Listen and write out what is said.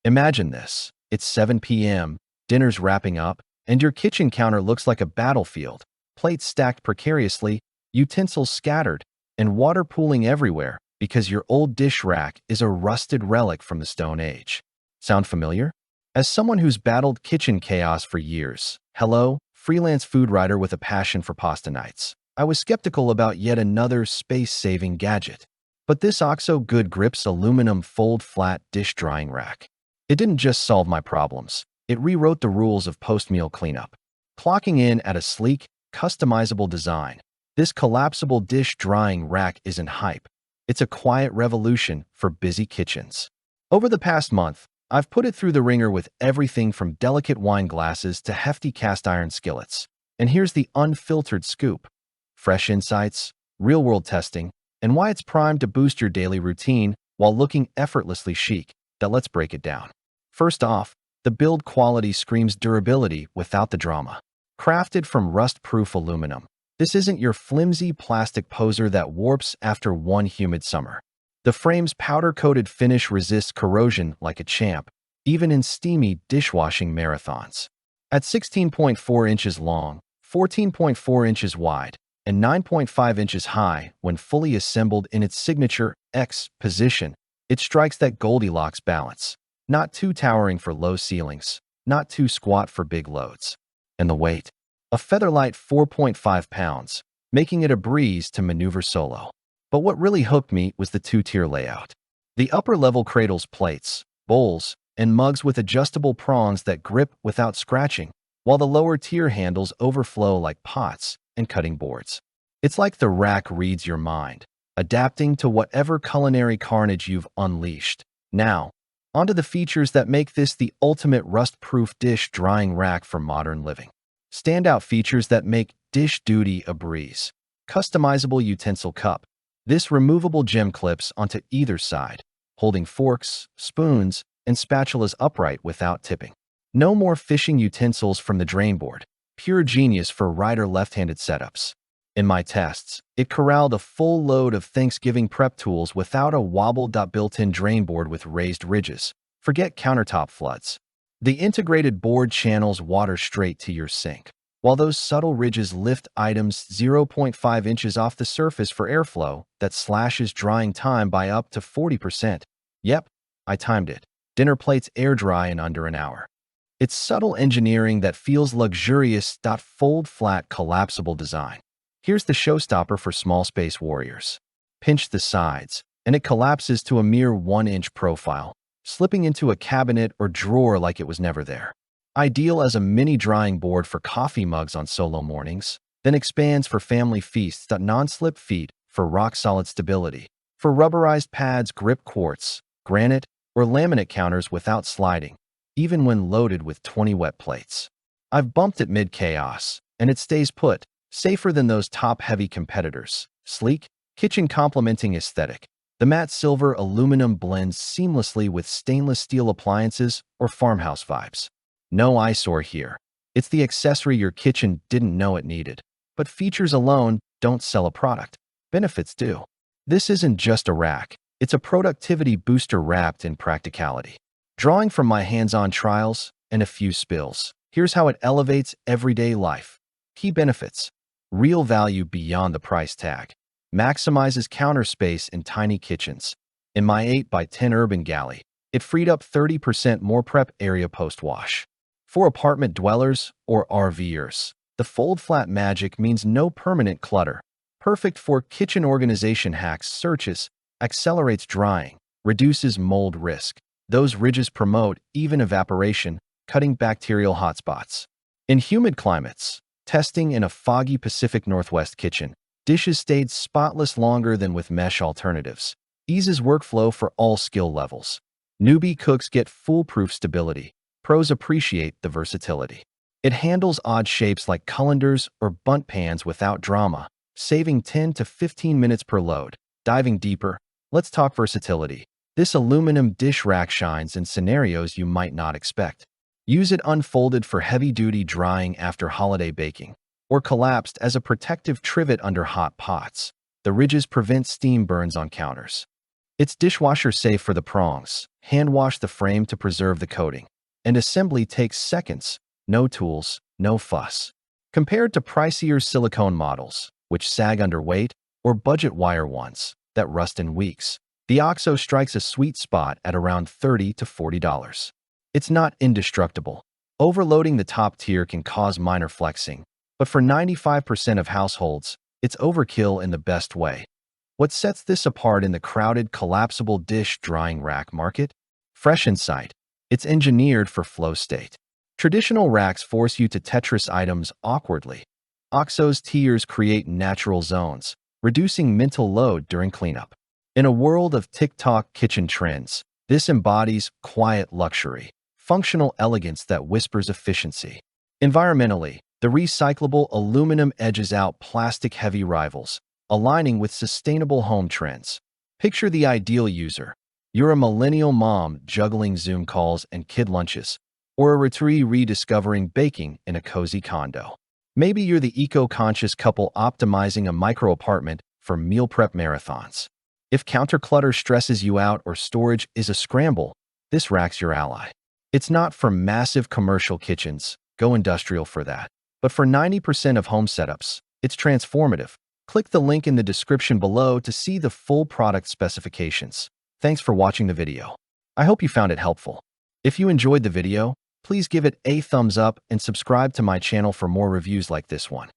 Imagine this. It's 7 p.m., dinner's wrapping up, and your kitchen counter looks like a battlefield. Plates stacked precariously, utensils scattered, and water pooling everywhere because your old dish rack is a rusted relic from the Stone Age. Sound familiar? As someone who's battled kitchen chaos for years, hello, freelance food writer with a passion for pasta nights, I was skeptical about yet another space-saving gadget. But this OXO Good Grips aluminum fold-flat dish drying rack. It didn't just solve my problems. It rewrote the rules of post-meal cleanup. Clocking in at a sleek, customizable design, this collapsible dish drying rack isn't hype. It's a quiet revolution for busy kitchens. Over the past month, I've put it through the ringer with everything from delicate wine glasses to hefty cast iron skillets. And here's the unfiltered scoop. Fresh insights, real-world testing, and why it's primed to boost your daily routine while looking effortlessly chic. Let's break it down. First off, the build quality screams durability without the drama. Crafted from rust-proof aluminum, this isn't your flimsy plastic poser that warps after one humid summer. The frame's powder-coated finish resists corrosion like a champ, even in steamy dishwashing marathons. At 16.4 inches long, 14.4 inches wide, and 9.5 inches high when fully assembled in its signature X position, it strikes that Goldilocks balance. Not too towering for low ceilings, not too squat for big loads. And the weight? A featherlight 4.5 pounds, making it a breeze to maneuver solo. But what really hooked me was the two-tier layout. The upper level cradles plates, bowls, and mugs with adjustable prongs that grip without scratching, while the lower tier handles overflow like pots and cutting boards. It's like the rack reads your mind, adapting to whatever culinary carnage you've unleashed. Now, onto the features that make this the ultimate rust-proof dish drying rack for modern living. Standout features that make dish duty a breeze. Customizable utensil cup. This removable gem clips onto either side, holding forks, spoons, and spatulas upright without tipping. No more fishing utensils from the drainboard. Pure genius for writer left-handed setups. In my tests, it corralled a full load of Thanksgiving prep tools without a wobble. Built-in drainboard with raised ridges. Forget countertop floods. The integrated board channels water straight to your sink, while those subtle ridges lift items 0.5 inches off the surface for airflow that slashes drying time by up to 40%. Yep, I timed it. Dinner plates air dry in under an hour. It's subtle engineering that feels luxurious. Fold flat collapsible design. Here's the showstopper for small space warriors. Pinch the sides, and it collapses to a mere 1-inch profile, slipping into a cabinet or drawer like it was never there. Ideal as a mini drying board for coffee mugs on solo mornings, then expands for family feasts. Non-slip feet for rock-solid stability. For rubberized pads, grip quartz, granite, or laminate counters without sliding, even when loaded with 20 wet plates. I've bumped it mid-chaos, and it stays put, safer than those top-heavy competitors. Sleek, kitchen-complementing aesthetic. The matte silver aluminum blends seamlessly with stainless steel appliances or farmhouse vibes. No eyesore here. It's the accessory your kitchen didn't know it needed. But features alone don't sell a product. Benefits do. This isn't just a rack. It's a productivity booster wrapped in practicality. Drawing from my hands-on trials and a few spills, here's how it elevates everyday life. Key benefits. Real value beyond the price tag. Maximizes counter space in tiny kitchens. In my 8x10 urban galley, it freed up 30% more prep area post-wash. For apartment dwellers or RVers, the fold-flat magic means no permanent clutter. Perfect for kitchen organization hacks. Searches, accelerates drying, reduces mold risk. Those ridges promote even evaporation, cutting bacterial hotspots. In humid climates, testing in a foggy Pacific Northwest kitchen, dishes stayed spotless longer than with mesh alternatives. Eases workflow for all skill levels. Newbie cooks get foolproof stability. Pros appreciate the versatility. It handles odd shapes like colanders or bunt pans without drama, saving 10 to 15 minutes per load. Diving deeper, let's talk versatility. This aluminum dish rack shines in scenarios you might not expect. Use it unfolded for heavy-duty drying after holiday baking, or collapsed as a protective trivet under hot pots. The ridges prevent steam burns on counters. It's dishwasher safe for the prongs. Hand wash the frame to preserve the coating. And assembly takes seconds. No tools, no fuss. Compared to pricier silicone models, which sag under weight, or budget wire ones that rust in weeks, the OXO strikes a sweet spot at around $30 to $40. It's not indestructible. Overloading the top tier can cause minor flexing, but for 95% of households, it's overkill in the best way. What sets this apart in the crowded collapsible dish drying rack market? Fresh insight. It's engineered for flow state. Traditional racks force you to Tetris items awkwardly. OXO's tiers create natural zones, reducing mental load during cleanup. In a world of TikTok kitchen trends, this embodies quiet luxury, functional elegance that whispers efficiency. Environmentally, the recyclable aluminum edges out plastic-heavy rivals, aligning with sustainable home trends. Picture the ideal user. You're a millennial mom juggling Zoom calls and kid lunches, or a retiree rediscovering baking in a cozy condo. Maybe you're the eco-conscious couple optimizing a micro-apartment for meal prep marathons. If counter-clutter stresses you out or storage is a scramble, this rack's your ally. It's not for massive commercial kitchens, go industrial for that. But for 90% of home setups, it's transformative. Click the link in the description below to see the full product specifications. Thanks for watching the video. I hope you found it helpful. If you enjoyed the video, please give it a thumbs up and subscribe to my channel for more reviews like this one.